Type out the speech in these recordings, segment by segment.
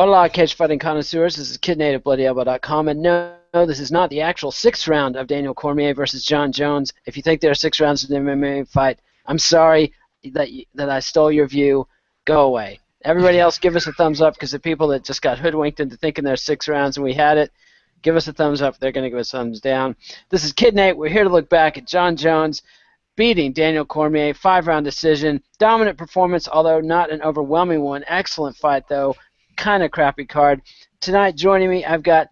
Hola, cage fighting connoisseurs. This is KidNate at BloodyElbow.com, and no, this is not the actual sixth round of Daniel Cormier versus John Jones. If you think there are 6 rounds of an MMA fight, I'm sorry that I stole your view. Go away. Everybody else, give us a thumbs up, because the people that just got hoodwinked into thinking there's 6 rounds and we had it, give us a thumbs up. They're going to give us thumbs down. This is KidNate. We're here to look back at John Jones beating Daniel Cormier, 5-round decision. Dominant performance, although not an overwhelming one. Excellent fight, though. Kind of crappy card. Tonight, joining me, I've got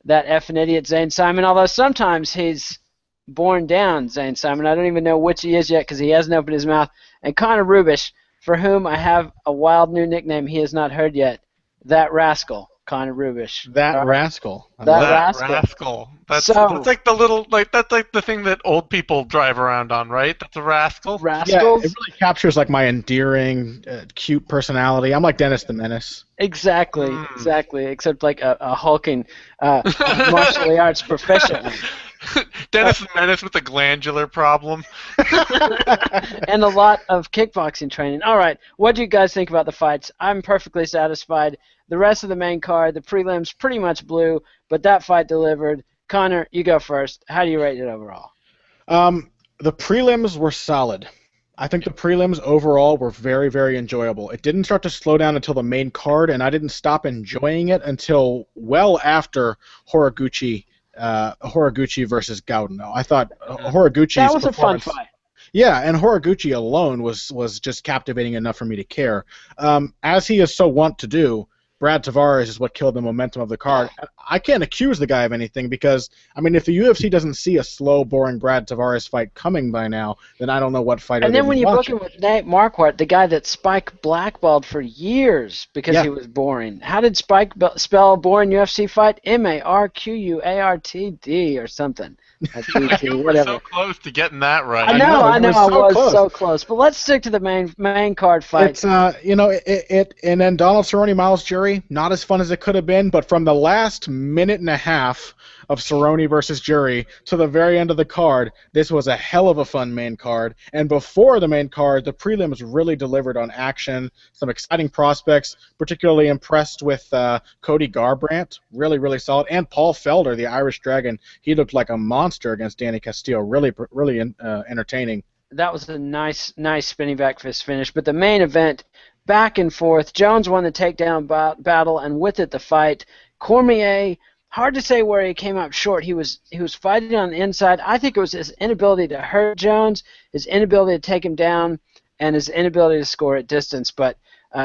that effing idiot Zane Simon, although sometimes he's born down, Zane Simon. I don't even know which he is yet because he hasn't opened his mouth. And Connor Rubish, for whom I have a wild new nickname he has not heard yet, That Rascal. Connor Rubish. That rascal. That rascal. That's like the little, that's like the thing that old people drive around on, right? That's a rascal. Rascals. Yeah, it really captures like my endearing, cute personality. I'm like Dennis the Menace. Exactly. Except like a hulking martial arts professional. Dennis the Menace with a glandular problem. And a lot of kickboxing training. All right, what do you guys think about the fights? I'm perfectly satisfied. The rest of the main card, the prelims, pretty much blew, but that fight delivered. Connor, you go first. How do you rate it overall? The prelims were solid. I think the prelims overall were very, very enjoyable. It didn't start to slow down until the main card, and I didn't stop enjoying it until well after Horiguchi versus Gaudin. I thought Horiguchi's that was a fun fight. Yeah, and Horiguchi alone was just captivating enough for me to care. As he is so wont to do, Brad Tavares is what killed the momentum of the card. I can't accuse the guy of anything because, I mean, if the UFC doesn't see a slow, boring Brad Tavares fight coming by now, then I don't know what fighter. And then when you book him with Nate Marquardt, the guy that Spike blackballed for years because he was boring. How did Spike spell boring UFC fight? Marquartd or something. You were so close to getting that right. I know, I was so close. But let's stick to the main card fight. It's and then Donald Cerrone, Miles Jury, not as fun as it could have been, but from the last minute and a half of Cerrone versus Jury to the very end of the card, this was a hell of a fun main card. And before the main card, the prelims really delivered on action, some exciting prospects. Particularly impressed with Cody Garbrandt, really, really solid, and Paul Felder, the Irish Dragon. He looked like a monster against Danny Castillo. Really, really entertaining. That was a nice spinning back fist finish. But the main event, back and forth. Jones won the takedown battle, and with it the fight. Cormier, hard to say where he came out short. He was fighting on the inside. I think it was his inability to hurt Jones, his inability to take him down, and his inability to score at distance. But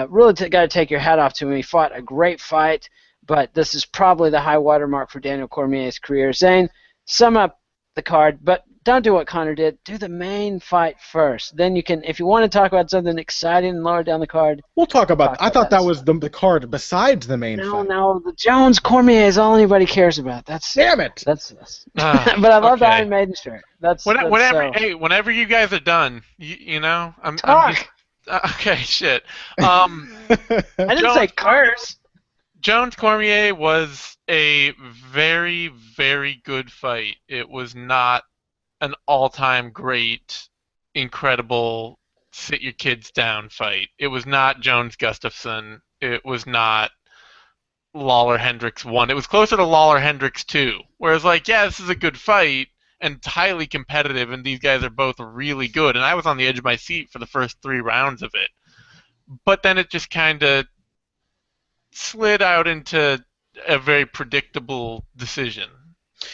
really got to take your hat off to him. He fought a great fight, but this is probably the high watermark for Daniel Cormier's career. Zane, sum up the card, but don't do what Connor did. Do the main fight first. Then you can, if you want to talk about something exciting and lower down the card. We'll talk about. I thought that was the card besides the main fight. No, the Jones Cormier is all anybody cares about. Damn it. That's but I love the Iron Maiden shirt. Whenever you guys are done, you know, I'm just, okay, shit. I didn't say curse. Jones Cormier was a very, very good fight. It was not an all-time great, incredible sit your kids down fight. It was not Jones Gustafsson. It was not Lawler Hendricks 1. It was closer to Lawler Hendricks 2. Whereas, like, yeah, this is a good fight and it's highly competitive, and these guys are both really good. And I was on the edge of my seat for the first 3 rounds of it. But then it just kind of slid out into a very predictable decision.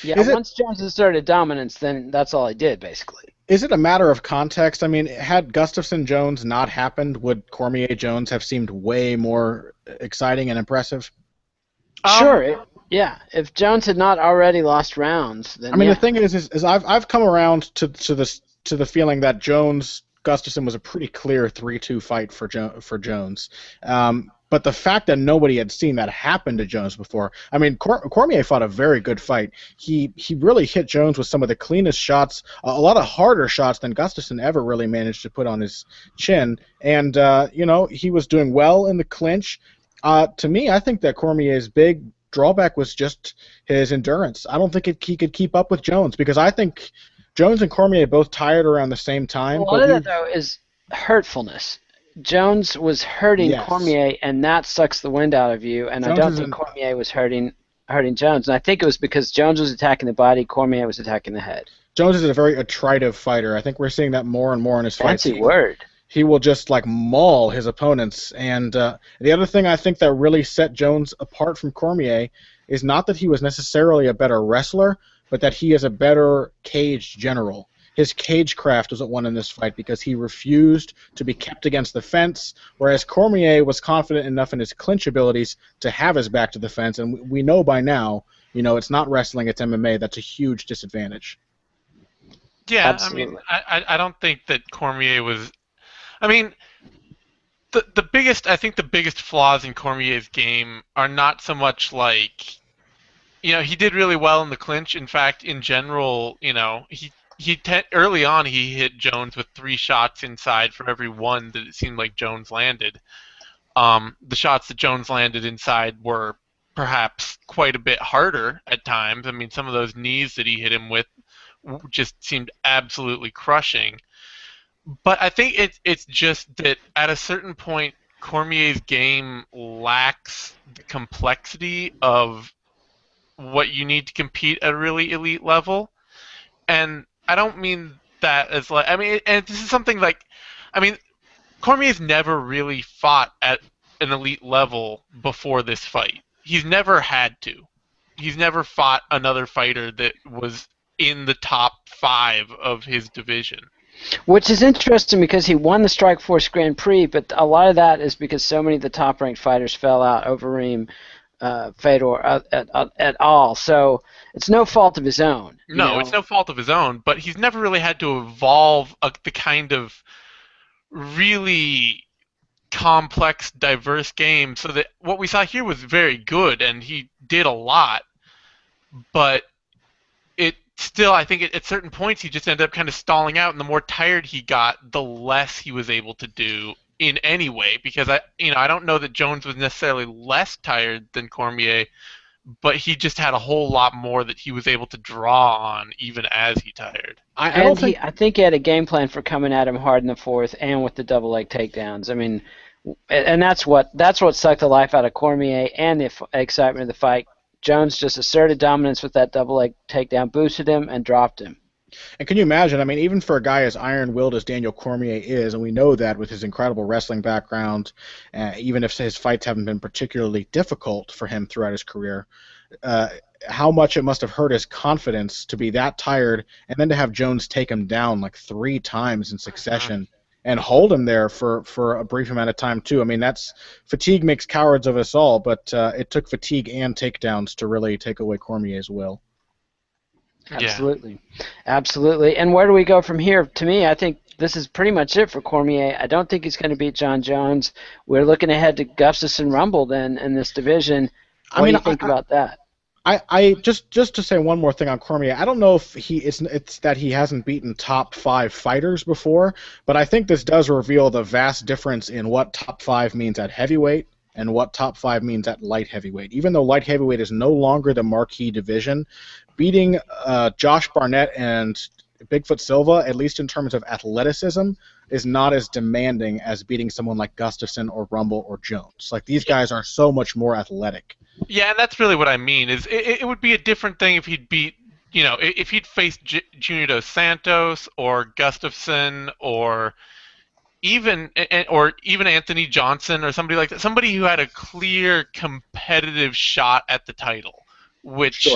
Yeah, once Jones asserted dominance, then that's all he did, basically. Is it a matter of context? I mean, had Gustafsson-Jones not happened, would Cormier-Jones have seemed way more exciting and impressive? Sure, yeah. If Jones had not already lost rounds, then the thing is I've come around to the feeling that Jones-Gustafsson was a pretty clear 3-2 fight for Jones. But the fact that nobody had seen that happen to Jones before, I mean, Cormier fought a very good fight. He really hit Jones with some of the cleanest shots, a lot of harder shots than Gustafsson ever really managed to put on his chin. And, he was doing well in the clinch. To me, I think that Cormier's big drawback was just his endurance. I don't think he could keep up with Jones because I think Jones and Cormier both tired around the same time. Well, a lot of that, though, is hurtfulness. Jones was hurting Yes. Cormier, and that sucks the wind out of you. And I Jones don't is think an Cormier was hurting Jones. And I think it was because Jones was attacking the body, Cormier was attacking the head. Jones is a very attritive fighter. I think we're seeing that more and more in his fights. Fancy word. He will just like maul his opponents. And the other thing I think that really set Jones apart from Cormier is not that he was necessarily a better wrestler, but that he is a better cage general. His cage craft was at one in this fight because he refused to be kept against the fence, whereas Cormier was confident enough in his clinch abilities to have his back to the fence. And we know by now, it's not wrestling, it's MMA. That's a huge disadvantage. Yeah, I mean, Absolutely. I don't think that Cormier was. I mean, I think the biggest flaws in Cormier's game are not so much like, he did really well in the clinch. In fact, in general, early on he hit Jones with 3 shots inside for every one that it seemed like Jones landed. The shots that Jones landed inside were perhaps quite a bit harder at times. I mean, some of those knees that he hit him with just seemed absolutely crushing. But I think it's just that at a certain point, Cormier's game lacks the complexity of what you need to compete at a really elite level. And I don't mean that as like, I mean, and this is something like, I mean, Cormier's never really fought at an elite level before this fight. He's never had to. He's never fought another fighter that was in the top 5 of his division. Which is interesting because he won the Strikeforce Grand Prix, but a lot of that is because so many of the top-ranked fighters fell out, Overeem, Fedor, at all. So it's no fault of his own. No, it's no fault of his own, but he's never really had to evolve the kind of really complex, diverse game. So that what we saw here was very good, and he did a lot, but it still, I think at certain points he just ended up kind of stalling out, and the more tired he got, the less he was able to do in any way. Because I don't know that Jones was necessarily less tired than Cormier, but he just had a whole lot more that he was able to draw on even as he tired. I think he had a game plan for coming at him hard in the fourth and with the double leg takedowns. I mean, and that's what sucked the life out of Cormier and the excitement of the fight. Jones just asserted dominance with that double leg takedown, boosted him, and dropped him. And can you imagine, I mean, even for a guy as iron-willed as Daniel Cormier is, and we know that with his incredible wrestling background, even if his fights haven't been particularly difficult for him throughout his career, how much it must have hurt his confidence to be that tired and then to have Jones take him down like 3 times in succession and hold him there for a brief amount of time too. I mean, fatigue makes cowards of us all, but it took fatigue and takedowns to really take away Cormier's will. Absolutely. Absolutely. And where do we go from here? To me, I think this is pretty much it for Cormier. I don't think he's going to beat John Jones. We're looking ahead to Gustafsson Rumble then in this division. What do you think about that? I just to say one more thing on Cormier. I don't know if it's that he hasn't beaten top 5 fighters before, but I think this does reveal the vast difference in what top 5 means at heavyweight and what top 5 means at light heavyweight. Even though light heavyweight is no longer the marquee division, beating Josh Barnett and Bigfoot Silva, at least in terms of athleticism, is not as demanding as beating someone like Gustafsson or Rumble or Jones. Like, these guys are so much more athletic. Yeah, and that's really what I mean. Is it would be a different thing if he'd beat, if he'd faced Junior Dos Santos or Gustafsson or even Anthony Johnson or somebody like that, somebody who had a clear competitive shot at the title, which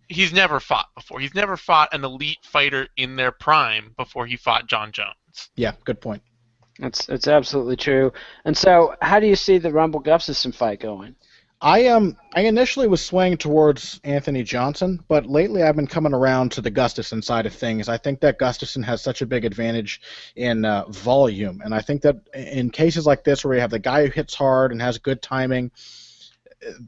he's never fought before. He's never fought an elite fighter in their prime before he fought John Jones. Yeah, good point. It's absolutely true. And so, how do you see the Rumble Gustafsson fight going? I initially was swaying towards Anthony Johnson, but lately I've been coming around to the Gustafsson side of things. I think that Gustafsson has such a big advantage in volume, and I think that in cases like this where you have the guy who hits hard and has good timing,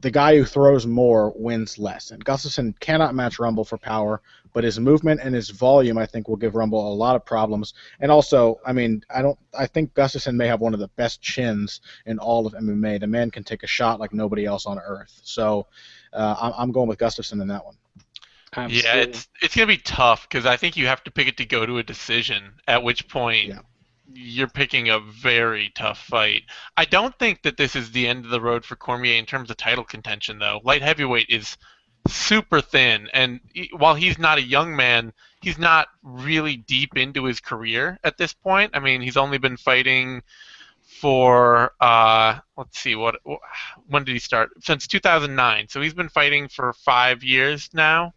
the guy who throws more wins less. And Gustafsson cannot match Rumble for power, but his movement and his volume, I think, will give Rumble a lot of problems. And also, I mean, I think Gustafsson may have one of the best chins in all of MMA. The man can take a shot like nobody else on earth. So I'm going with Gustafsson in that one. Absolutely. Yeah, it's going to be tough because I think you have to pick it to go to a decision, at which point you're picking a very tough fight. I don't think that this is the end of the road for Cormier in terms of title contention, though. Light heavyweight is super thin, and while he's not a young man, he's not really deep into his career at this point. I mean, he's only been fighting for let's see, when did he start? Since 2009. So he's been fighting for 5 years now,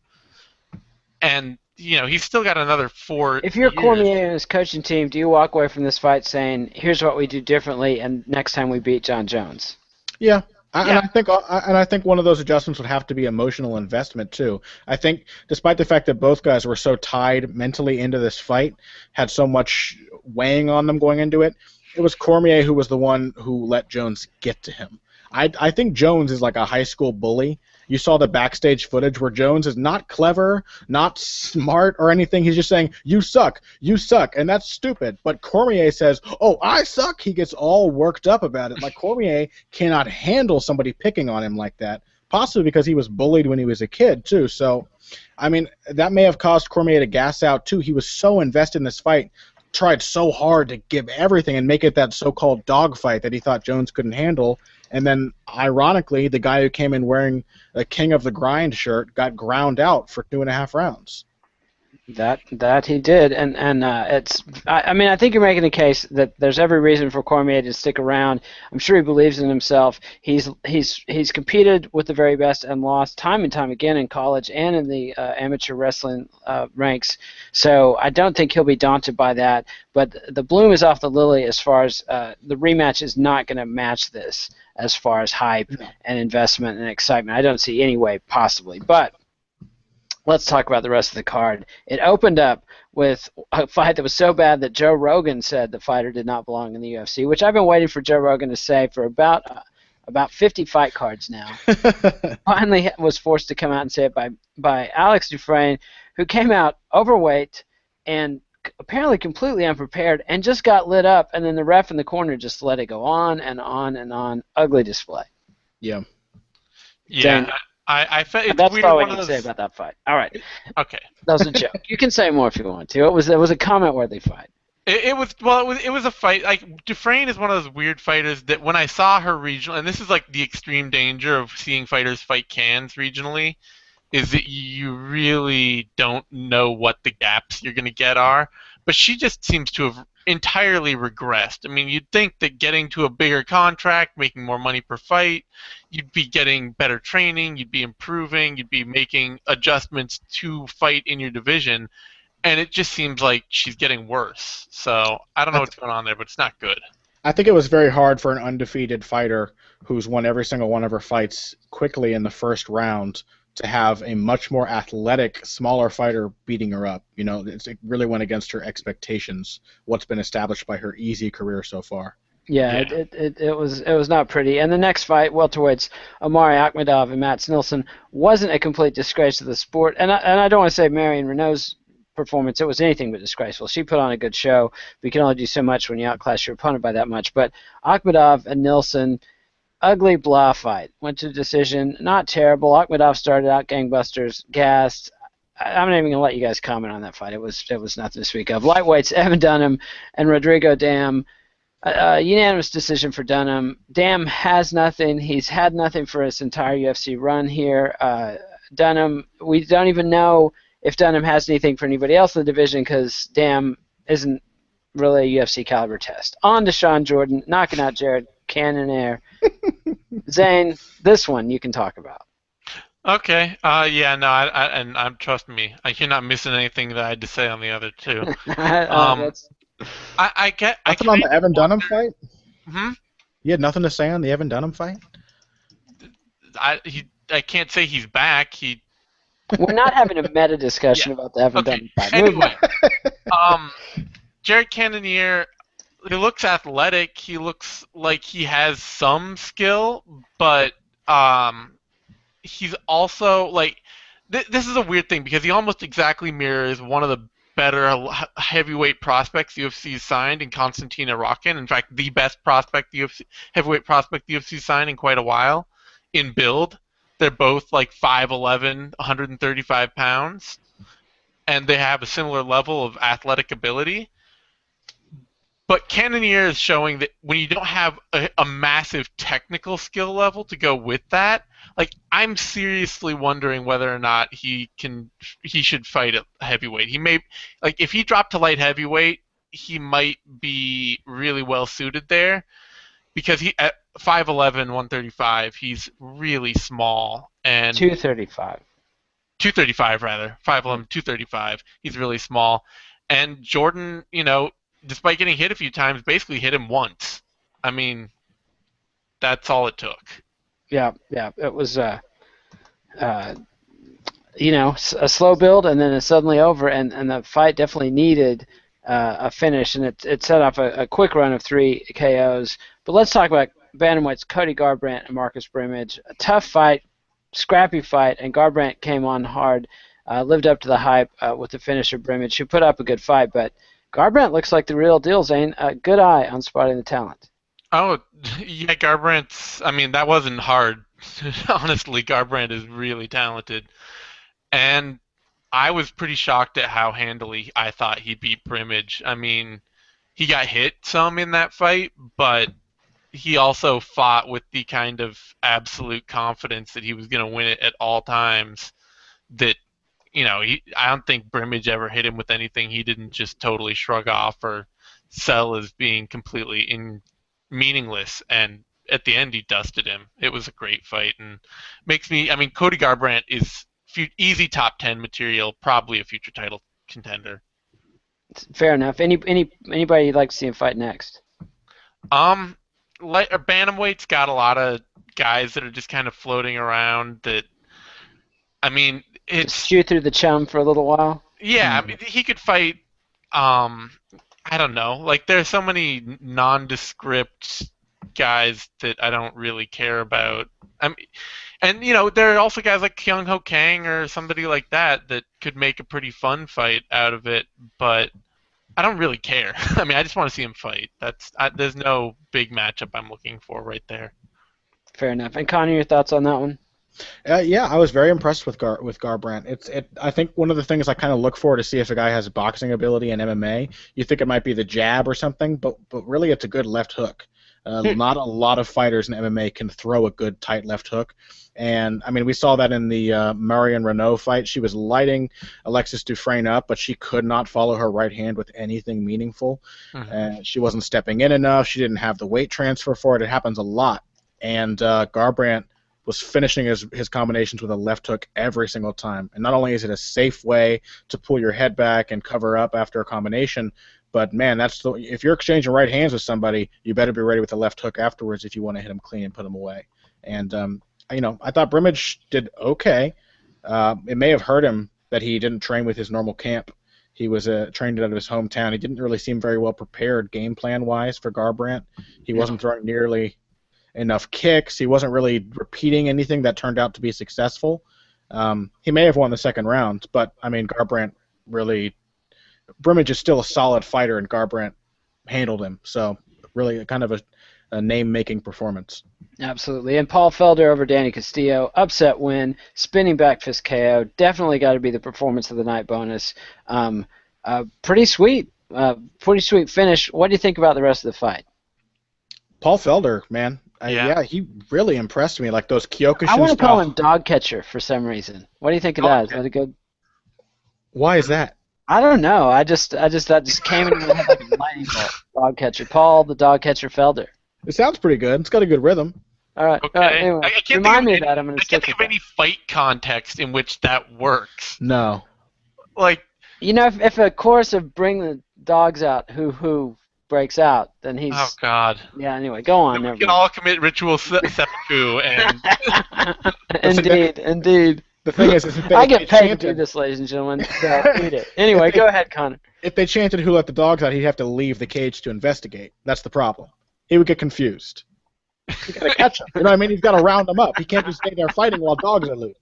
and he's still got another 4 If you're years. Cormier and his coaching team, do you walk away from this fight saying, "Here's what we do differently, and next time we beat John Jones"? Yeah. And I think one of those adjustments would have to be emotional investment too. I think, despite the fact that both guys were so tied mentally into this fight, had so much weighing on them going into it, it was Cormier who was the one who let Jones get to him. I think Jones is like a high school bully. You saw the backstage footage where Jones is not clever, not smart or anything. He's just saying, you suck, and that's stupid. But Cormier says, oh, I suck. He gets all worked up about it. Like, Cormier cannot handle somebody picking on him like that, possibly because he was bullied when he was a kid, too. So, I mean, that may have caused Cormier to gas out, too. He was so invested in this fight, tried so hard to give everything and make it that so-called dogfight that he thought Jones couldn't handle. And then, ironically, the guy who came in wearing a King of the Grind shirt got ground out for 2.5 rounds. That he did, and it's. I mean, I think you're making the case that there's every reason for Cormier to stick around. I'm sure he believes in himself. He's competed with the very best and lost time and time again in college and in the amateur wrestling ranks. So I don't think he'll be daunted by that. But the bloom is off the lily as far as the rematch is not going to match this as far as hype and investment and excitement. I don't see any way possibly, but. Let's talk about the rest of the card. It opened up with a fight that was so bad that Joe Rogan said the fighter did not belong in the UFC, which I've been waiting for Joe Rogan to say for about 50 fight cards now. Finally was forced to come out and say it by Alex Dufresne, who came out overweight and apparently completely unprepared and just got lit up, and then the ref in the corner just let it go on and on and on. Ugly display. Yeah. Yeah. Dane, I felt it's that's weird. all we need to say about that fight. All right. Okay. That was a joke. You can say more if you want to. It was a comment-worthy fight. It was a fight. Like, Dufresne is one of those weird fighters that when I saw her regional, and this is like the extreme danger of seeing fighters fight cans regionally, is that you really don't know what the gaps you're going to get are. But she just seems to have entirely regressed. I mean, you'd think that getting to a bigger contract, making more money per fight, you'd be getting better training, you'd be improving, you'd be making adjustments to fight in your division, and it just seems like she's getting worse. So I don't know what's going on there, but it's not good. I think it was very hard for an undefeated fighter who's won every single one of her fights quickly in the first round to have a much more athletic, smaller fighter beating her up. You know, it really went against her expectations, what's been established by her easy career so far. Yeah. It was not pretty. And the next fight, welterweights Omari Akhmedov and Mats Nilsson, wasn't a complete disgrace to the sport. And I don't want to say Marion Renault's performance, it was anything but disgraceful. She put on a good show. But you can only do so much when you outclass your opponent by that much. But Akhmedov and Nilsson, ugly blah fight. Went to decision. Not terrible. Akhmedov started out gangbusters, gassed. I'm not even going to let you guys comment on that fight. It was nothing to speak of. Lightweights, Evan Dunham and Rodrigo Dam. Unanimous decision for Dunham. Dam has nothing. He's had nothing for his entire UFC run here. Dunham, we don't even know if Dunham has anything for anybody else in the division because Dam isn't really a UFC caliber test. On to Sean Jordan, knocking out Jared Cannonier. Zane, this one you can talk about. Okay. Yeah. No. I'm trust me. You're not missing anything that I had to say on the other two. I get. Nothing on the Evan Dunham fight? Hmm? You had nothing to say on the Evan Dunham fight? I can't say he's back. We're not having a meta discussion about the Evan Dunham fight. Anyway, Jared Cannonier, he looks athletic. He looks like he has some skill, but he's also like this is a weird thing because he almost exactly mirrors one of the better heavyweight prospects the UFC signed in Konstantin Arakin. In fact, the best prospect heavyweight prospect the UFC signed in quite a while in build. They're both like 5'11", 135 pounds, and they have a similar level of athletic ability. But Cannonier is showing that when you don't have a massive technical skill level to go with that, like I'm seriously wondering whether or not he should fight at heavyweight. He may, like, if he dropped to light heavyweight, he might be really well suited there because he at 5'11", 135, he's really small, and 235. 235 rather, 5'11", 235. He's really small, and Jordan, despite getting hit a few times, basically hit him once. I mean, that's all it took. Yeah. It was a slow build, and then it's suddenly over, and the fight definitely needed a finish, and it set off a quick run of 3 KOs. But let's talk about bantamweights Cody Garbrandt and Marcus Brimage. A tough fight, scrappy fight, and Garbrandt came on hard, lived up to the hype with the finisher Brimage, who put up a good fight, but Garbrandt looks like the real deal, Zane. Good eye on spotting the talent. Oh, yeah, Garbrandt's, I mean, that wasn't hard. Honestly, Garbrandt is really talented. And I was pretty shocked at how handily I thought he beat Brimage. I mean, he got hit some in that fight, but he also fought with the kind of absolute confidence that he was going to win it at all times that I don't think Brimage ever hit him with anything he didn't just totally shrug off or sell as being completely meaningless. And at the end, he dusted him. It was a great fight, and Cody Garbrandt is easy top 10 material, probably a future title contender. Fair enough. Anybody you'd like to see him fight next? Bantamweight's got a lot of guys that are just kind of floating around that. I mean, it's chew through the chum for a little while. Yeah, I mean, he could fight. I don't know. Like, there's so many nondescript guys that I don't really care about. I mean, and there are also guys like Kyung Ho Kang or somebody like that could make a pretty fun fight out of it. But I don't really care. I mean, I just want to see him fight. There's no big matchup I'm looking for right there. Fair enough. And Connor, your thoughts on that one? Yeah, I was very impressed with Garbrandt. I think one of the things I kind of look for to see if a guy has boxing ability in MMA, you think it might be the jab or something, but really it's a good left hook. Not a lot of fighters in MMA can throw a good tight left hook, and I mean we saw that in the Marion Renault fight. She was lighting Alexis Dufresne up, but she could not follow her right hand with anything meaningful. She wasn't stepping in enough. She didn't have the weight transfer for it. It happens a lot, and Garbrandt was finishing his combinations with a left hook every single time. And not only is it a safe way to pull your head back and cover up after a combination, but man, if you're exchanging right hands with somebody, you better be ready with the left hook afterwards if you want to hit him clean and put him away. And I thought Brimage did okay. It may have hurt him that he didn't train with his normal camp. He was trained out of his hometown. He didn't really seem very well prepared game plan wise for Garbrandt. He wasn't throwing nearly enough kicks. He wasn't really repeating anything that turned out to be successful. He may have won the second round, but I mean, Brimage is still a solid fighter, and Garbrandt handled him. So really kind of a name-making performance. Absolutely. And Paul Felder over Danny Castillo, upset win, spinning back fist KO. Definitely got to be the performance of the night bonus. Pretty sweet finish. What do you think about the rest of the fight? Paul Felder, man. Yeah, he really impressed me. Like those Kyokushin I want to stuff. call him dog catcher for some reason. What do you think of that? Is that a good? Why is that? I don't know. I just that just came into my head like a lightning bolt. Dog catcher, Paul the dog catcher Felder. It sounds pretty good. It's got a good rhythm. All right. Okay. Anyway, I can't remind me think of that. I'm going to stick with of any fight context in which that works. No. Like, if a chorus of "Bring the Dogs Out," who breaks out, then he's. Oh God. Yeah. Anyway, go on. We can all commit ritual seppuku and. Indeed. The thing is I get paid to do this, ladies and gentlemen. So eat it. Anyway, go ahead, Connor. If they chanted "Who let the dogs out," he'd have to leave the cage to investigate. That's the problem. He would get confused. You got to catch him. You know what I mean? He's got to round them up. He can't just stay there fighting while dogs are loose.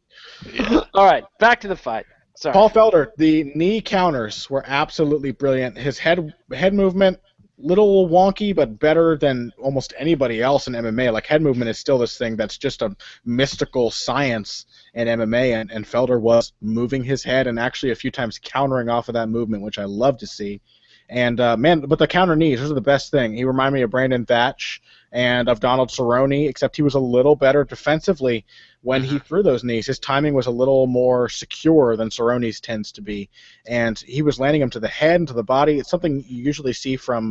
Yeah. All right, back to the fight. Sorry. Paul Felder, the knee counters were absolutely brilliant. His head movement, little wonky, but better than almost anybody else in MMA. Like, head movement is still this thing that's just a mystical science in MMA, and Felder was moving his head and actually a few times countering off of that movement, which I love to see. And man, but the counter knees, those are the best thing. He reminded me of Brandon Thatch and of Donald Cerrone, except he was a little better defensively when he threw those knees. His timing was a little more secure than Cerrone's tends to be, and he was landing them to the head and to the body. It's something you usually see from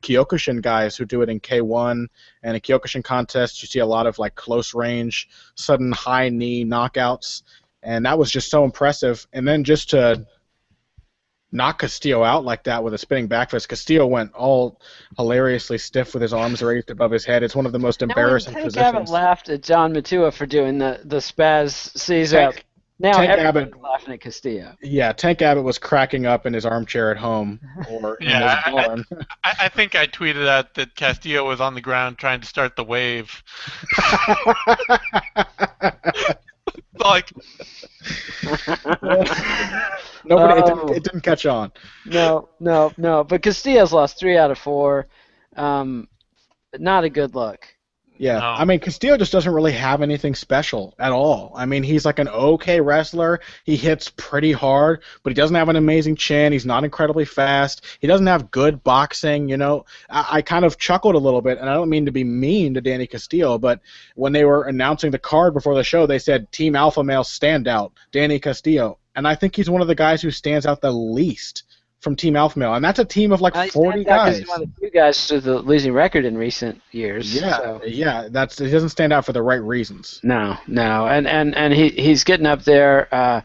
Kyokushin guys who do it in K1 and in Kyokushin contests. You see a lot of like close range, sudden high knee knockouts, and that was just so impressive. And then just to knock Castillo out like that with a spinning back fist. Castillo went all hilariously stiff with his arms raised above his head. It's one of the most embarrassing Tank positions. Abbott laughed at John Matua for doing the spaz C's up. Now Tank everybody's Abbott laughing at Castillo. Yeah, Tank Abbott was cracking up in his armchair at home or in his barn. I think I tweeted out that Castillo was on the ground trying to start the wave. Like, nobody, it didn't catch on. No. But Castillo's lost 3 out of 4. Not a good look. Yeah, No. I mean, Castillo just doesn't really have anything special at all. I mean, he's like an okay wrestler. He hits pretty hard, but he doesn't have an amazing chin. He's not incredibly fast. He doesn't have good boxing, you know. I kind of chuckled a little bit, and I don't mean to be mean to Danny Castillo, but when they were announcing the card before the show, they said Team Alpha Male Standout, Danny Castillo. And I think he's one of the guys who stands out the least from Team Alpha Male, and that's a team of like 40 guys. He's one of the few guys with a losing record in recent years. Yeah, so. yeah, he doesn't stand out for the right reasons. No, and he's getting up there.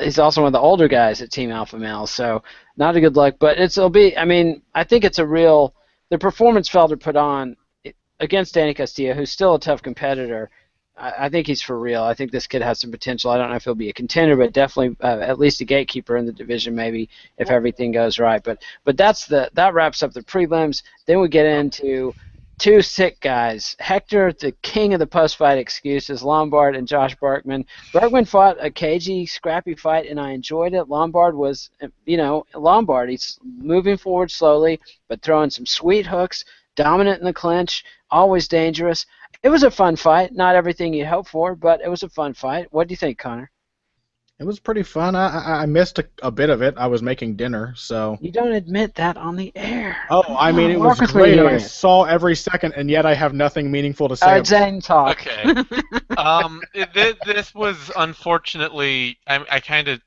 He's also one of the older guys at Team Alpha Male, so not a good look. But it'll be. I mean, I think it's the performance Felder put on against Danny Castillo, who's still a tough competitor. I think he's for real. I think this kid has some potential. I don't know if he'll be a contender, but definitely at least a gatekeeper in the division, maybe if everything goes right. But that wraps up the prelims. Then we get into 2 sick guys. Hector, the king of the post-fight excuses, Lombard and Josh Burkeman. Burkeman fought a cagey, scrappy fight, and I enjoyed it. Lombard was, Lombard. He's moving forward slowly, but throwing some sweet hooks, dominant in the clinch, always dangerous. It was a fun fight. Not everything you'd hope for, but it was a fun fight. What do you think, Connor? It was pretty fun. I missed a bit of it. I was making dinner, so. You don't admit that on the air. Oh, I mean, it was great. I saw every second, and yet I have nothing meaningful to say. All right, Zane, talk. Okay. This was unfortunately. I kind of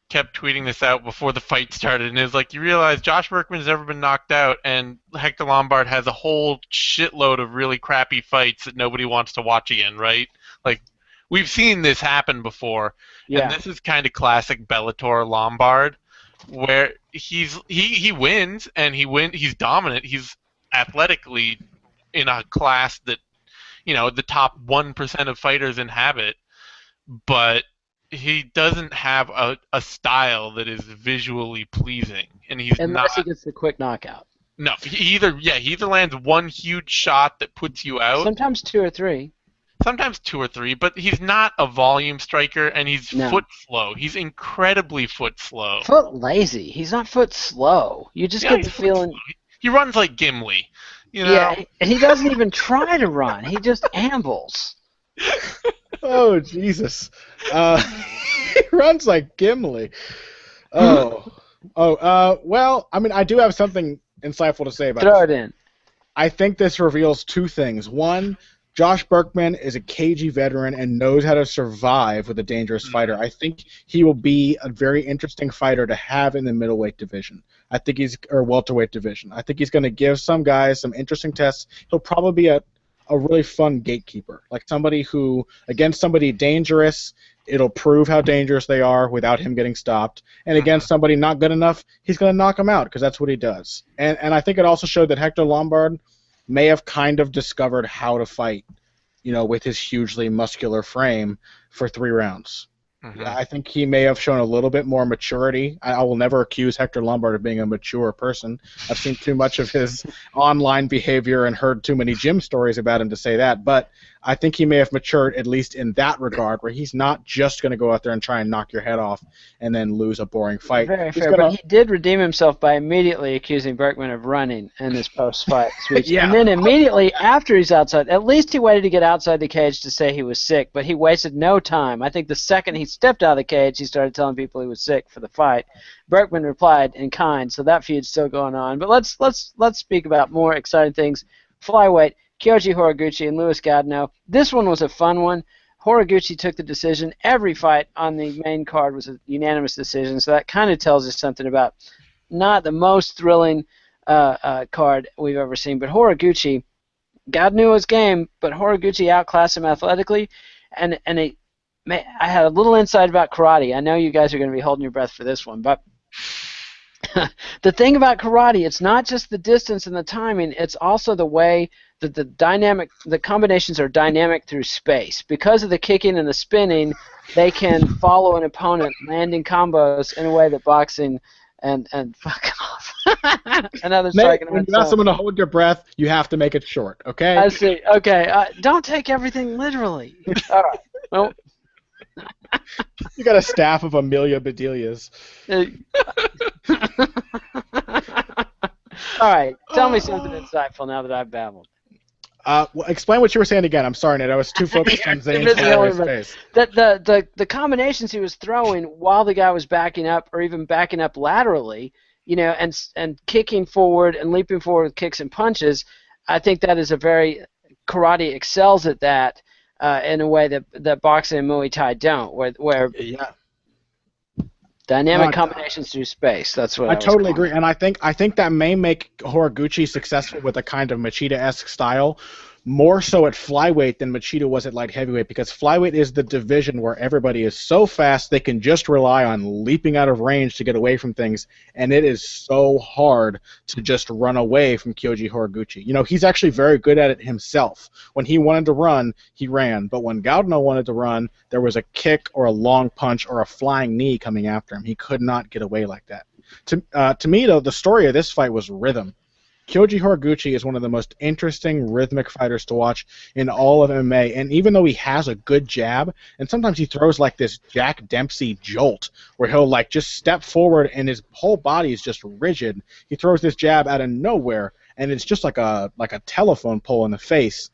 kept tweeting this out before the fight started, and it was like, you realize Josh Burkeman's never been knocked out, and Hector Lombard has a whole shitload of really crappy fights that nobody wants to watch again, right? Like, we've seen this happen before, and this is kind of classic Bellator Lombard, where he wins, and he's dominant, he's athletically in a class that, the top 1% of fighters inhabit, but he doesn't have a style that is visually pleasing, and unless he gets the quick knockout. No, he either lands one huge shot that puts you out. Sometimes 2 or 3. Sometimes 2 or 3, but he's not a volume striker, and he's foot slow. He's incredibly foot slow. Foot lazy. He's not foot slow. You just get the feeling. He runs like Gimli. Yeah, and he doesn't even try to run. He just ambles. Oh, Jesus. He runs like Gimli. Well, I mean, I do have something insightful to say about this. Throw it in. I think this reveals 2 things. One, Josh Burkeman is a cagey veteran and knows how to survive with a dangerous fighter. I think he will be a very interesting fighter to have in the middleweight division. Or welterweight division. I think he's going to give some guys some interesting tests. He'll probably be a really fun gatekeeper, like somebody who, against somebody dangerous, it'll prove how dangerous they are without him getting stopped, and against somebody not good enough, he's going to knock him out, because that's what he does. And I think it also showed that Hector Lombard may have kind of discovered how to fight, with his hugely muscular frame for 3 rounds. I think he may have shown a little bit more maturity. I will never accuse Hector Lombard of being a mature person. I've seen too much of his online behavior and heard too many gym stories about him to say that. But I think he may have matured at least in that regard, where he's not just going to go out there and try and knock your head off and then lose a boring fight. Very He's fair, gonna, but he did redeem himself by immediately accusing Burkeman of running in his post-fight speech. Yeah. And then immediately after he's outside, at least he waited to get outside the cage to say he was sick, but he wasted no time. I think the second he stepped out of the cage, he started telling people he was sick for the fight. Burkeman replied in kind, so that feud's still going on. But let's speak about more exciting things. Flyweight, Kyoji Horiguchi and Louis Gaudin. This one was a fun one. Horiguchi took the decision. Every fight on the main card was a unanimous decision, so that kind of tells us something about not the most thrilling card we've ever seen. But Horiguchi, Gaudin was game, but Horiguchi outclassed him athletically, and I had a little insight about karate. I know you guys are going to be holding your breath for this one, but the thing about karate, it's not just the distance and the timing, it's also the way that the combinations are dynamic through space. Because of the kicking and the spinning, they can follow an opponent landing combos in a way that boxing and fuck off. Another strike. When you ask someone to hold your breath, you have to make it short, okay? I see. Okay. Don't take everything literally. All right. Well, you got a staff of Amelia Bedelias. All right. Tell me something insightful now that I've babbled. Well, explain what you were saying again. I'm sorry, Ned. I was too focused on Zane's face. The combinations he was throwing while the guy was backing up, or even backing up laterally, and kicking forward and leaping forward with kicks and punches, I think that is a very karate excels at that in a way that boxing and Muay Thai don't, where dynamic combinations through space. That's what I totally agree, and I think that may make Horiguchi successful with a kind of Machida-esque style, more so at flyweight than Machida was at light heavyweight, because flyweight is the division where everybody is so fast they can just rely on leaping out of range to get away from things, and it is so hard to just run away from Kyoji Horiguchi. He's actually very good at it himself. When he wanted to run, he ran, but when Gaudin wanted to run, there was a kick or a long punch or a flying knee coming after him. He could not get away like that. To me, though, the story of this fight was rhythm. Kyoji Horiguchi is one of the most interesting rhythmic fighters to watch in all of MMA, and even though he has a good jab, and sometimes he throws like this Jack Dempsey jolt, where he'll like just step forward and his whole body is just rigid. He throws this jab out of nowhere, and it's just like a telephone pole in the face.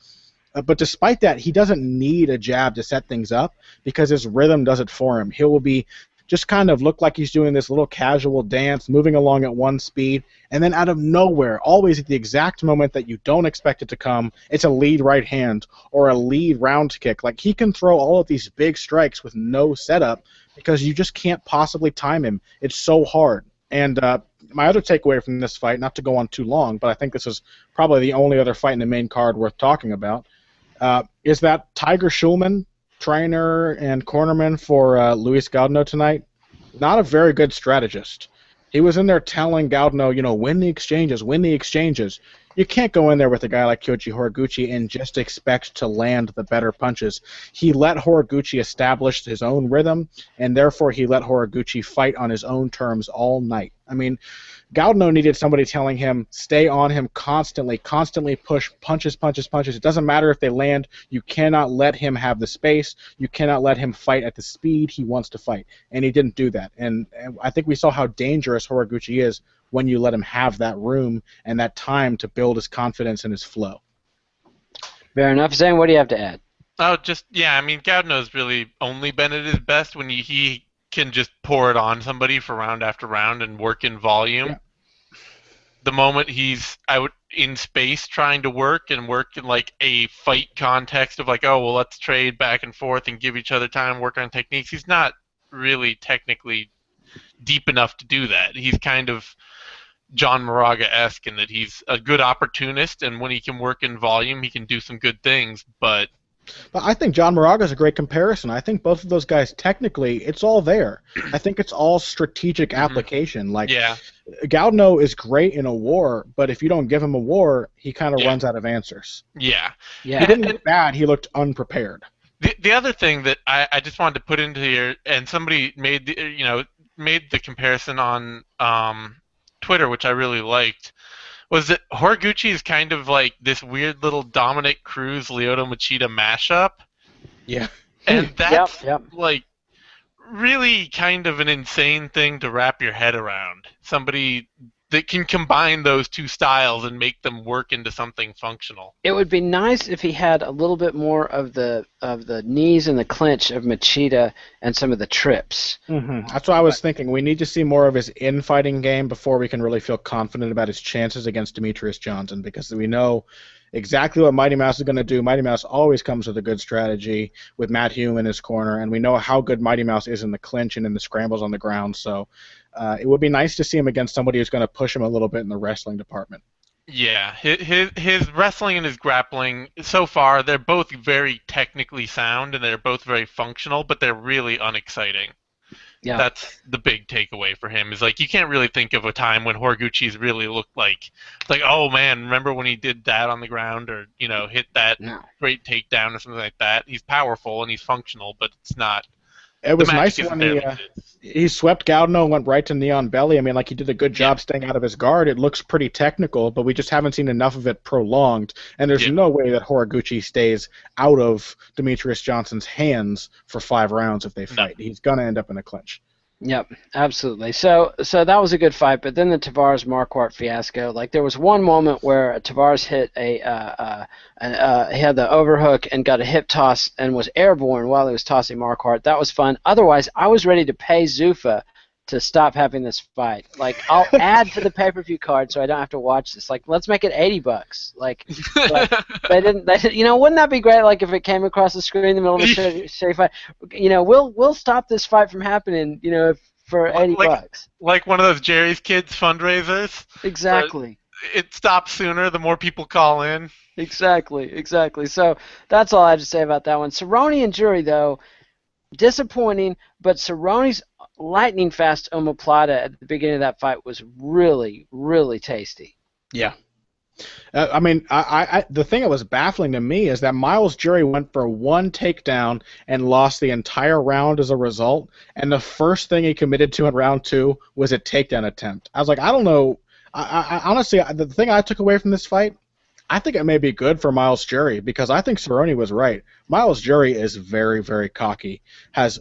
But despite that, he doesn't need a jab to set things up because his rhythm does it for him. He will be just kind of look like he's doing this little casual dance, moving along at one speed, and then out of nowhere, always at the exact moment that you don't expect it to come, it's a lead right hand or a lead round kick. Like, he can throw all of these big strikes with no setup because you just can't possibly time him. It's so hard. And my other takeaway from this fight, not to go on too long, but I think this is probably the only other fight in the main card worth talking about, is that Tiger Schulman, trainer and cornerman for Luis Gaudin tonight, not a very good strategist. He was in there telling Gaudin, win the exchanges, win the exchanges. You can't go in there with a guy like Kyoji Horiguchi and just expect to land the better punches. He let Horiguchi establish his own rhythm, and therefore he let Horiguchi fight on his own terms all night. I mean, Gaudin needed somebody telling him, stay on him constantly push, punches. It doesn't matter if they land. You cannot let him have the space. You cannot let him fight at the speed he wants to fight. And he didn't do that. And I think we saw how dangerous Horiguchi is when you let him have that room and that time to build his confidence and his flow. Fair enough. Zane, what do you have to add? Gaudin has really only been at his best when he can just pour it on somebody for round after round and work in volume. Yeah. The moment he's out in space trying to work in like a fight context of like, oh, well, let's trade back and forth and give each other time, work on techniques, he's not really technically deep enough to do that. He's kind of John Moraga-esque in that he's a good opportunist, and when he can work in volume, he can do some good things, but I think John Moraga is a great comparison. I think both of those guys, technically, it's all there. I think it's all strategic application. Like, Gaudin is great in a war, but if you don't give him a war, he kind of runs out of answers. Yeah. He didn't look bad. He looked unprepared. The other thing that I just wanted to put into here, and somebody made the comparison on Twitter, which I really liked, was that Horiguchi is kind of like this weird little Dominic Cruz Lyoto Machida mashup, Yeah. and that's Yep. like really kind of an insane thing to wrap your head around. Somebody that can combine those two styles and make them work into something functional. It would be nice if he had a little bit more of the knees and the clinch of Machida and some of the trips. Mm-hmm. That's what I was thinking. We need to see more of his infighting game before we can really feel confident about his chances against Demetrius Johnson, because we know exactly what Mighty Mouse is going to do. Mighty Mouse always comes with a good strategy with Matt Hume in his corner, and we know how good Mighty Mouse is in the clinch and in the scrambles on the ground. So it would be nice to see him against somebody who's going to push him a little bit in the wrestling department. Yeah, his wrestling and his grappling, so far, they're both very technically sound and they're both very functional, but they're really unexciting. Yeah. That's the big takeaway for him, is like you can't really think of a time when Horiguchi's really looked like, oh man, remember when he did that on the ground, or hit that great takedown or something like that. He's powerful and he's functional, but it's not. It was nice when he swept Gaudin and went right to knee on belly. I mean, like, he did a good job staying out of his guard. It looks pretty technical, but we just haven't seen enough of it prolonged. And there's no way that Horiguchi stays out of Demetrius Johnson's hands for 5 rounds if they fight. No. He's going to end up in a clinch. Yep, absolutely. So that was a good fight, but then the Tavares-Marquardt fiasco. Like, there was one moment where Tavares hit he had the overhook and got a hip toss and was airborne while he was tossing Marquardt. That was fun. Otherwise, I was ready to pay Zuffa to stop having this fight. Like, I'll add to the pay-per-view card so I don't have to watch this. Like, let's make it $80. Like they didn't. Wouldn't that be great? Like, if it came across the screen in the middle of the show fight, we'll stop this fight from happening. For $80. Like one of those Jerry's Kids fundraisers. Exactly. It stops sooner the more people call in. Exactly. So that's all I have to say about that one. Cerrone and Jury, though, disappointing, but Cerrone's lightning fast omoplata at the beginning of that fight was really, really tasty. Yeah. I mean, the thing that was baffling to me is that Miles Jury went for 1 takedown and lost the entire round as a result, and the first thing he committed to in round 2 was a takedown attempt. I was like, I don't know. I honestly, the thing I took away from this fight, I think it may be good for Miles Jury, because I think Cerrone was right. Miles Jury is very, very cocky, has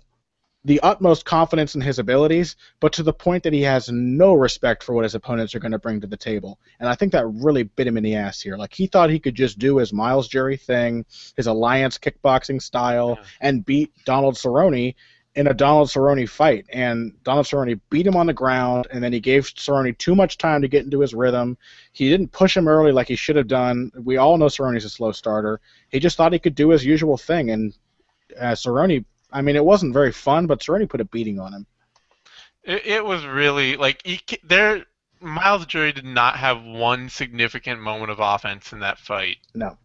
the utmost confidence in his abilities, but to the point that he has no respect for what his opponents are going to bring to the table. And I think that really bit him in the ass here. Like, he thought he could just do his Miles Jury thing, his alliance kickboxing style, and beat Donald Cerrone in a Donald Cerrone fight. And Donald Cerrone beat him on the ground, and then he gave Cerrone too much time to get into his rhythm. He didn't push him early like he should have done. We all know Cerrone's a slow starter. He just thought he could do his usual thing, and Cerrone, I mean, it wasn't very fun, but Cerrone put a beating on him. It was really, like, Miles Jury did not have one significant moment of offense in that fight. No.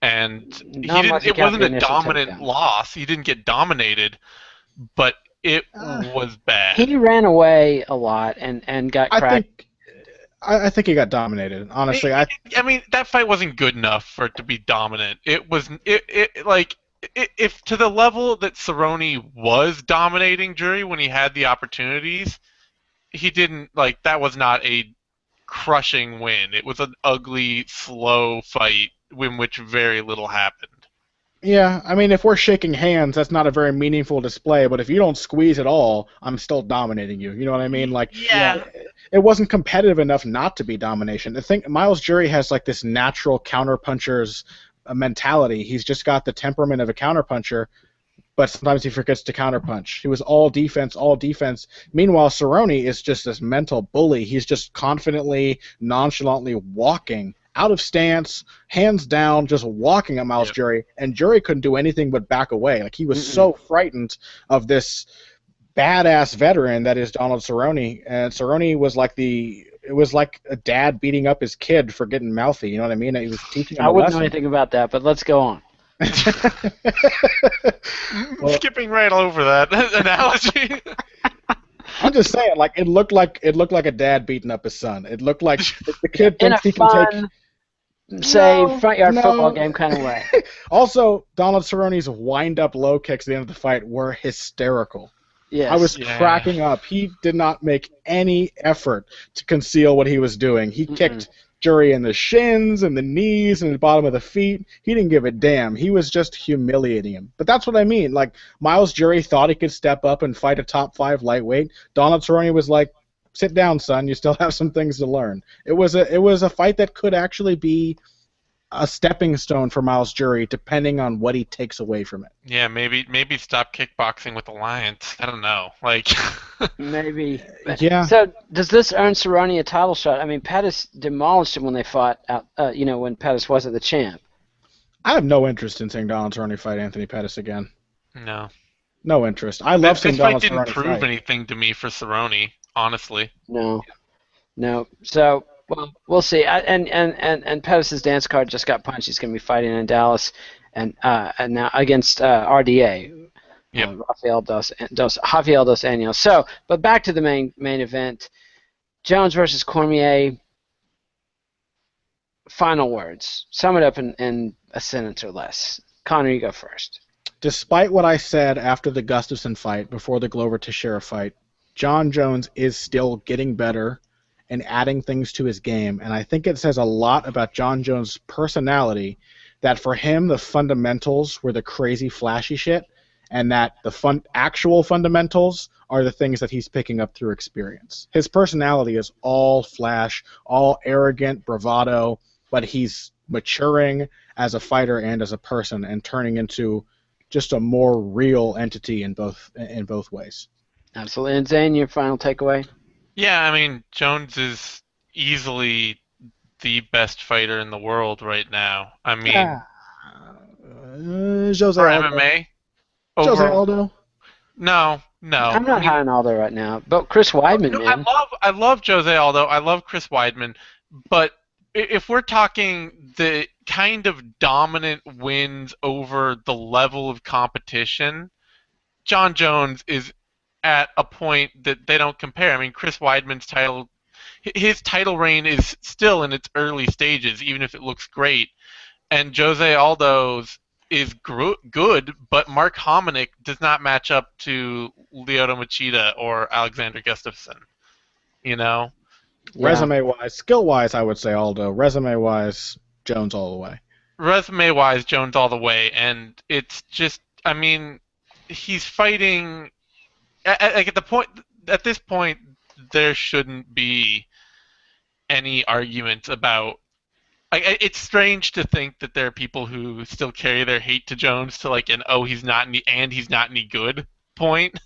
And it wasn't a dominant loss. He didn't get dominated, but it was bad. He ran away a lot and got cracked. I think he got dominated, honestly. I mean, that fight wasn't good enough for it to be dominant. It was, if to the level that Cerrone was dominating Jury when he had the opportunities, he didn't, that was not a crushing win. It was an ugly, slow fight in which very little happened. Yeah, I mean, if we're shaking hands, that's not a very meaningful display, but if you don't squeeze at all, I'm still dominating you. You know what I mean? It wasn't competitive enough not to be domination. I think Miles Jury has, this natural counterpuncher's mentality. He's just got the temperament of a counterpuncher, but sometimes he forgets to counterpunch. He was all defense. Meanwhile, Cerrone is just this mental bully. He's just confidently, nonchalantly walking out of stance, hands down, just walking at Miles Jury, and Jury couldn't do anything but back away. He was so frightened of this badass veteran that is Donald Cerrone, and Cerrone was it was like a dad beating up his kid for getting mouthy. You know what I mean? He was teaching him a lesson. I wouldn't know anything about that, but let's go on. Skipping right over that analogy. I'm just saying, it looked like a dad beating up his son. It looked like the kid thinks he can take front yard football game kind of way. Also, Donald Cerrone's wind-up low kicks at the end of the fight were hysterical. Yes. I was cracking up. He did not make any effort to conceal what he was doing. He kicked jury in the shins and the knees and the bottom of the feet. He didn't give a damn. He was just humiliating him. But that's what I mean. Like, Miles Jury thought he could step up and fight a top 5 lightweight. Donald Cerrone was like, sit down, son. You still have some things to learn. It was a fight that could actually be a stepping stone for Miles Jury, depending on what he takes away from it. Yeah, maybe stop kickboxing with Alliance. I don't know. Like, Maybe. Yeah. So does this earn Cerrone a title shot? I mean, Pettis demolished him when they fought out. When Pettis wasn't the champ. I have no interest in seeing Donald Cerrone fight Anthony Pettis again. no. No interest. I love seeing This fight Donald didn't Cerrone prove fight. anything to me for Cerrone, honestly. No. So well, we'll see. And Pettis' dance card just got punched. He's going to be fighting in Dallas, and now against RDA. Yep. Rafael dos Anjos. So, but back to the main event: Jones versus Cormier. Final words. Sum it up in a sentence or less. Connor, you go first. Despite what I said after the Gustafsson fight, before the Glover Teixeira fight, Jon Jones is still getting better and adding things to his game, and I think it says a lot about Jon Jones' personality that for him the fundamentals were the crazy flashy shit, and that the actual fundamentals are the things that he's picking up through experience. His personality is all flash, all arrogant, bravado, but he's maturing as a fighter and as a person and turning into just a more real entity in both ways. Absolutely. And Zane, your final takeaway? Yeah, I mean, Jones is easily the best fighter in the world right now. I mean, Jose for Aldo. MMA? Jose Aldo. No. I'm not high on Aldo right now, but Chris Weidman, man. I love Jose Aldo. I love Chris Weidman, but if we're talking the kind of dominant wins over the level of competition, Jon Jones is at a point that they don't compare. I mean, Chris Weidman's his title reign is still in its early stages, even if it looks great. And Jose Aldo's is good, but Mark Hominick does not match up to Lyoto Machida or Alexander Gustafsson. You know? Yeah. Resume-wise, skill-wise, I would say Aldo. Resume-wise, Jones all the way. Resume-wise, Jones all the way. And it's just, I mean, he's fighting at this point, there shouldn't be any argument about. It's strange to think that there are people who still carry their hate to Jones to like an he's not any good point.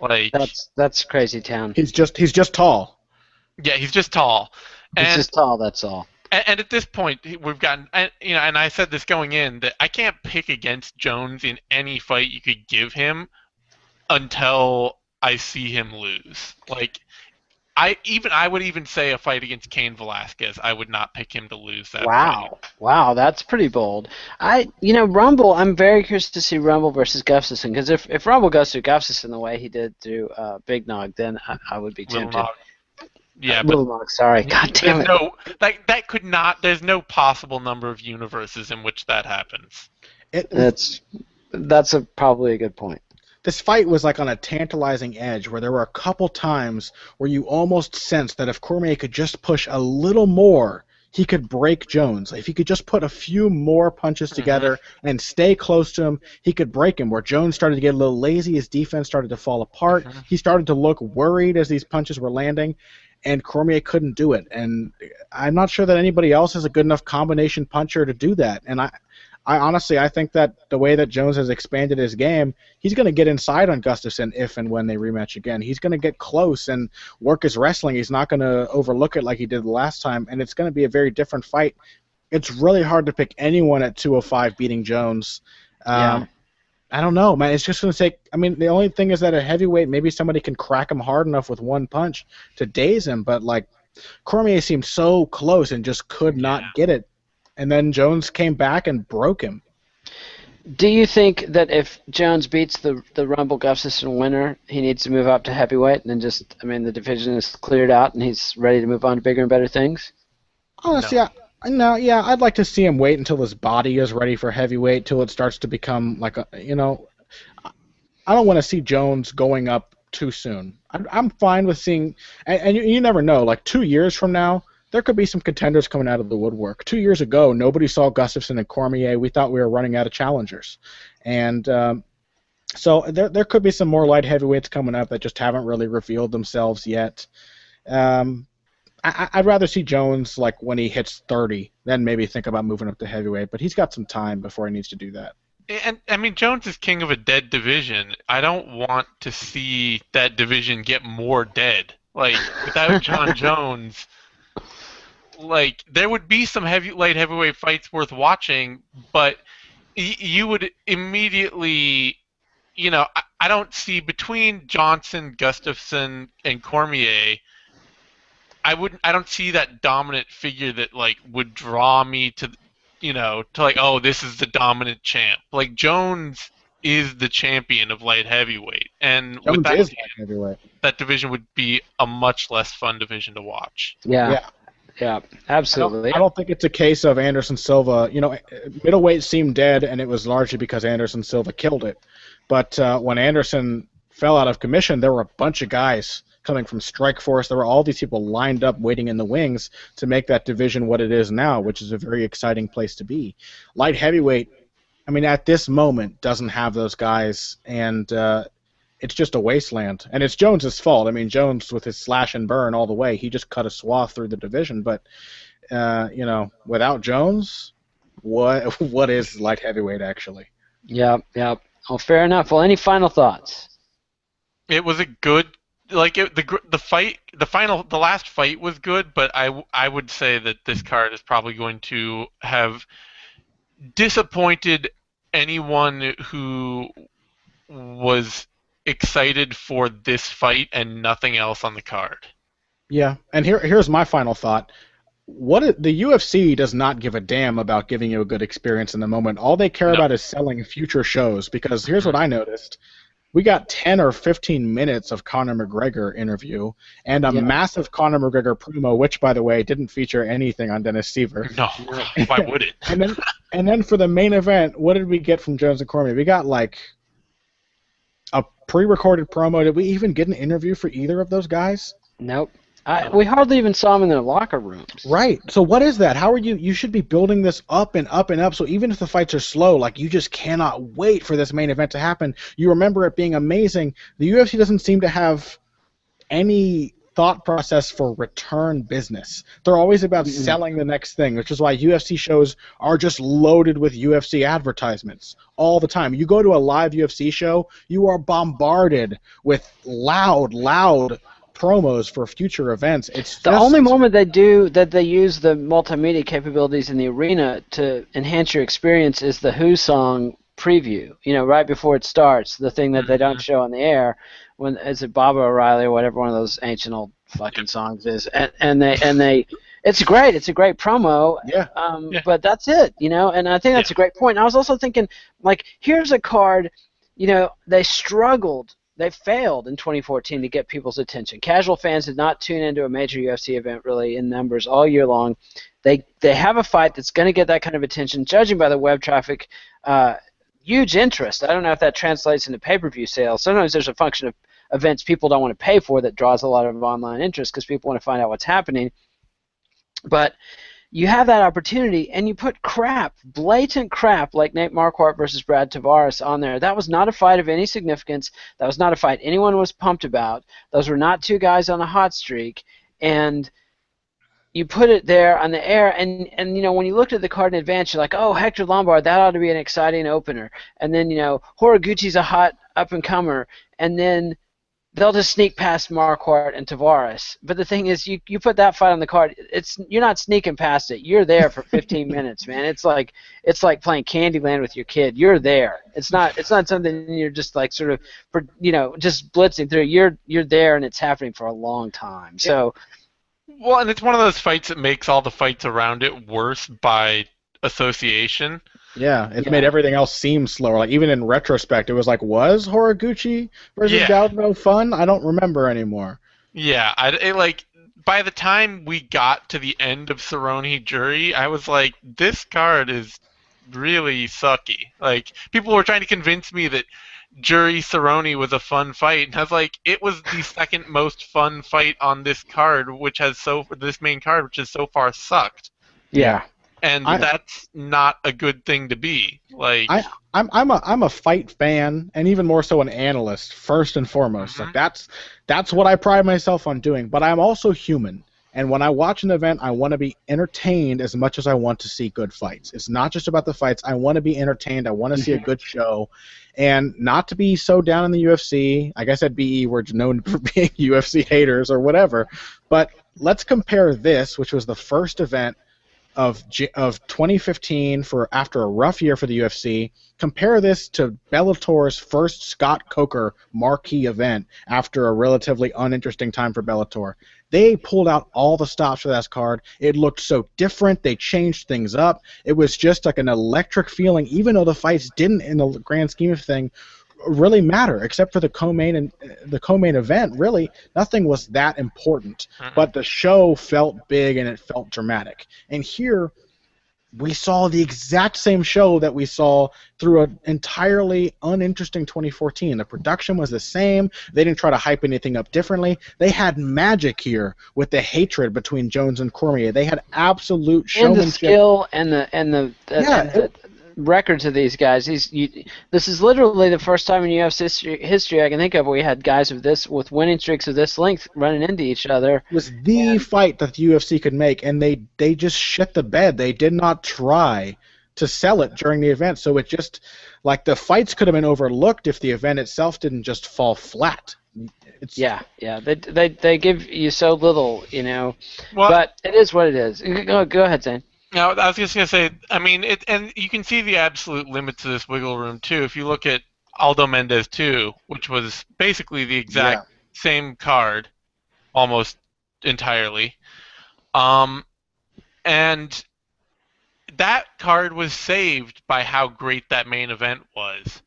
Like that's crazy town. He's just tall. Yeah, he's just tall. He's just tall. That's all. And at this point, we've gotten, and I said this going in, that I can't pick against Jones in any fight you could give him until I see him lose. Like, I would even say a fight against Cain Velasquez, I would not pick him to lose that fight. Wow, that's pretty bold. Rumble, I'm very curious to see Rumble versus Gustafsson, because if Rumble goes through Gustafsson the way he did through Big Nog, then I would be tempted. Nog. Yeah, Little Nog, sorry. God damn it. That could not. There's no possible number of universes in which that happens. That's probably a good point. This fight was like on a tantalizing edge where there were a couple times where you almost sensed that if Cormier could just push a little more, he could break Jones. If he could just put a few more punches together and stay close to him, he could break him. Where Jones started to get a little lazy, his defense started to fall apart. He started to look worried as these punches were landing, and Cormier couldn't do it. And I'm not sure that anybody else is a good enough combination puncher to do that. And I honestly think that the way that Jones has expanded his game, he's going to get inside on Gustafsson if and when they rematch again. He's going to get close and work his wrestling. He's not going to overlook it like he did the last time, and it's going to be a very different fight. It's really hard to pick anyone at 205 beating Jones. I don't know, man. It's just going to take – I mean, the only thing is that at heavyweight, maybe somebody can crack him hard enough with one punch to daze him, but, like, Cormier seemed so close and just could not get it. And then Jones came back and broke him. Do you think that if Jones beats the Rumble Gustafsson winner, he needs to move up to heavyweight and then the division is cleared out and he's ready to move on to bigger and better things? Honestly, I'd like to see him wait until his body is ready for heavyweight, till it starts to become like I don't want to see Jones going up too soon. I'm fine with seeing, and you never know, like 2 years from now, there could be some contenders coming out of the woodwork. 2 years ago, nobody saw Gustafsson and Cormier. We thought we were running out of challengers. And so there could be some more light heavyweights coming up that just haven't really revealed themselves yet. I'd rather see Jones like when he hits 30 than maybe think about moving up to heavyweight, but he's got some time before he needs to do that. And I mean, Jones is king of a dead division. I don't want to see that division get more dead. Like, without John Jones, like, there would be some light heavyweight fights worth watching, but you would immediately, you know, I don't see between Johnson, Gustafsson, and Cormier, I don't see that dominant figure that like would draw me to, you know, to like, oh, this is the dominant champ. Like, Jones is the champion of light heavyweight, and Jones with that, is light heavyweight. That division would be a much less fun division to watch. Yeah, absolutely. I don't think it's a case of Anderson Silva. You know, middleweight seemed dead, and it was largely because Anderson Silva killed it. But when Anderson fell out of commission, there were a bunch of guys coming from Strikeforce. There were all these people lined up waiting in the wings to make that division what it is now, which is a very exciting place to be. Light heavyweight, I mean, at this moment, doesn't have those guys, and it's just a wasteland. And it's Jones's fault. I mean, Jones, with his slash and burn all the way, he just cut a swath through the division. But, you know, without Jones, what is light heavyweight actually? Yeah. Well, fair enough. Well, any final thoughts? It was a good, like, the last fight was good, but I would say that this card is probably going to have disappointed anyone who was excited for this fight and nothing else on the card. Yeah, and here's my final thought. The UFC does not give a damn about giving you a good experience in the moment. All they care about is selling future shows, because here's what I noticed. We got 10 or 15 minutes of Conor McGregor interview and a massive Conor McGregor promo, which, by the way, didn't feature anything on Dennis Seaver. No, why would it? and then for the main event, what did we get from Jones and Cormier? We got like a pre-recorded promo. Did we even get an interview for either of those guys? Nope. We hardly even saw them in their locker rooms. Right. So what is that? How are you? You should be building this up and up and up. So even if the fights are slow, like, you just cannot wait for this main event to happen. You remember it being amazing. The UFC doesn't seem to have any thought process for return business. They're always about selling the next thing, which is why UFC shows are just loaded with UFC advertisements all the time. You go to a live UFC show, you are bombarded with loud promos for future events. It's the only moment they use the multimedia capabilities in the arena to enhance your experience is the Who song preview. You know, right before it starts, the thing that they don't show on the air. When is it Baba O'Reilly or whatever one of those ancient old fucking songs is, and they it's great. It's a great promo. But that's it. You know, and I think that's a great point. And I was also thinking, like, here's a card. You know, they struggled. They failed in 2014 to get people's attention. Casual fans did not tune into a major UFC event really in numbers all year long. They have a fight that's going to get that kind of attention, judging by the web traffic. Huge interest. I don't know if that translates into pay-per-view sales. Sometimes there's a function of events people don't want to pay for that draws a lot of online interest because people want to find out what's happening. But you have that opportunity, and you put blatant crap, like Nate Marquardt versus Brad Tavares on there. That was not a fight of any significance. That was not a fight anyone was pumped about. Those were not two guys on a hot streak. And you put it there on the air, and you know, when you looked at the card in advance, you're like, oh, Hector Lombard, that ought to be an exciting opener. And then, you know, Horiguchi's a hot up-and-comer, and then they'll just sneak past Marquardt and Tavares. But the thing is, you put that fight on the card, you're not sneaking past it. You're there for 15 minutes, man. It's like playing Candyland with your kid. You're there. It's not something you're just like sort of, you know, just blitzing through. You're there, and it's happening for a long time. So. Well, and it's one of those fights that makes all the fights around it worse by association. Yeah, it made everything else seem slower. Like, even in retrospect, it was like, was Horiguchi versus Gaudin fun? I don't remember anymore. Yeah, like, by the time we got to the end of Cerrone Jury, I was like, this card is really sucky. Like, people were trying to convince me that Jury Cerrone was a fun fight, and I was like, it was the second most fun fight on this card, this main card, which has so far sucked. Yeah. And I, that's not a good thing to be. Like, I'm a fight fan, and even more so an analyst first and foremost. Mhm. Like that's what I pride myself on doing. But I'm also human, and when I watch an event, I want to be entertained as much as I want to see good fights. It's not just about the fights. I want to be entertained. I want to see a good show, and not to be so down in the UFC. I guess at BE we're known for being UFC haters or whatever. But let's compare this, which was the first event of 2015 for after a rough year for the UFC. Compare this to Bellator's first Scott Coker marquee event after a relatively uninteresting time for Bellator. They pulled out all the stops for that card. It looked so different. They changed things up. It was just like an electric feeling, even though the fights didn't, in the grand scheme of things, really matter, except for the co-main event. Really, nothing was that important. But the show felt big and it felt dramatic. And here, we saw the exact same show that we saw through an entirely uninteresting 2014. The production was the same. They didn't try to hype anything up differently. They had magic here with the hatred between Jones and Cormier. They had absolute showmanship. And the skill and the records of these guys. This is literally the first time in UFC history I can think of where we had guys with winning streaks of this length running into each other. It was the fight that the UFC could make, and they just shit the bed. They did not try to sell it during the event, so it just, like, the fights could have been overlooked if the event itself didn't just fall flat. They give you so little, Well, but it is what it is. Go ahead, Zane. Now, I was just going to say, I mean, and you can see the absolute limit to this wiggle room, too. If you look at Aldo Mendez 2, which was basically the exact same card, almost entirely. And that card was saved by how great that main event was.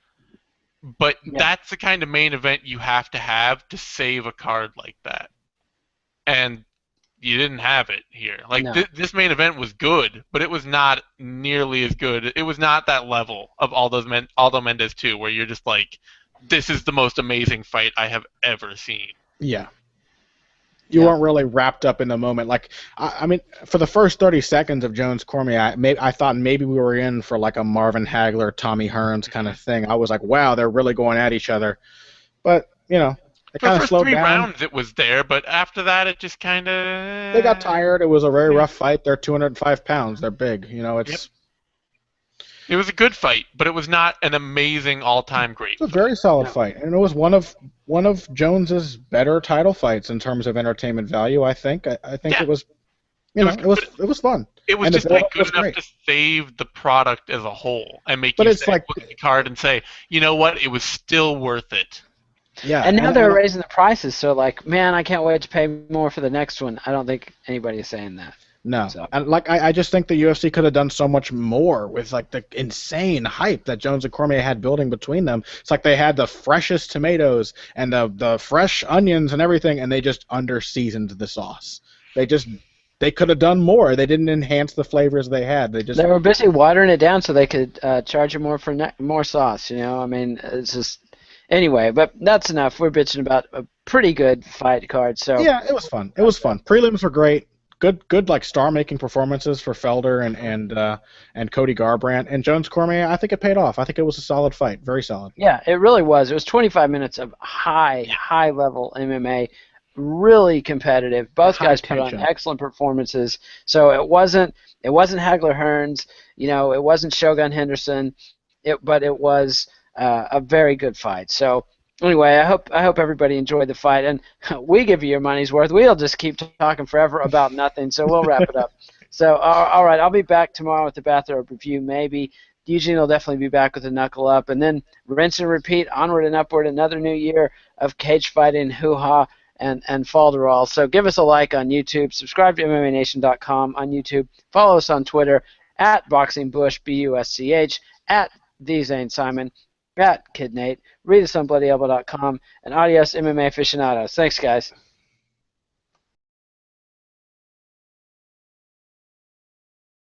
But that's the kind of main event you have to save a card like that. And you didn't have it here. Like, this main event was good, but it was not nearly as good. It was not that level of Aldo Mendez 2, where you're just like, this is the most amazing fight I have ever seen. Yeah. You weren't really wrapped up in the moment. Like, I mean, for the first 30 seconds of Jones Cormier, I thought maybe we were in for like a Marvin Hagler, Tommy Hearns kind of thing. I was like, wow, they're really going at each other. But, it kind of slowed down. For the first 3 rounds it was there, but after that it just kind of... They got tired. It was a very rough fight. They're 205 pounds. They're big. It's... It was a good fight, but it was not an amazing all-time great fight. It was a very solid fight, and it was one of Jones's better title fights in terms of entertainment value, I think. I think it was... it was fun. It was just good enough to save the product as a whole and make you look at the card and say, you know what, it was still worth it. Yeah, and now they're raising the prices, so man, I can't wait to pay more for the next one. I don't think anybody is saying that. No, and I just think the UFC could have done so much more with like the insane hype that Jones and Cormier had building between them. It's like they had the freshest tomatoes and the fresh onions and everything, and they just under-seasoned the sauce. They could have done more. They didn't enhance the flavors they had. They were busy watering it down so they could charge you more for more sauce. I mean, it's just. Anyway, but that's enough. We're bitching about a pretty good fight card. So yeah, it was fun. Prelims were great. Good like star-making performances for Felder and Cody Garbrandt and Jones Cormier. I think it paid off. I think it was a solid fight. Very solid. Yeah, it really was. It was 25 minutes of high level MMA. Really competitive. Both guys put on excellent performances. So it wasn't Hagler Hearns. It wasn't Shogun Henderson. But it was. A very good fight. So anyway, I hope everybody enjoyed the fight, and we give you your money's worth. We'll just keep talking forever about nothing, so we'll wrap it up. So all right, I'll be back tomorrow with the bathrobe review. Maybe Eugene will definitely be back with a knuckle up, and then rinse and repeat, onward and upward. Another new year of cage fighting, hoo-ha, and falderall. So give us a like on YouTube. Subscribe to MMANation.com on YouTube. Follow us on Twitter at BoxingBush, BUSCH, at TheZaneSimon. At KidNate, read us on BloodyElbow.com, and adios MMA aficionados. Thanks, guys.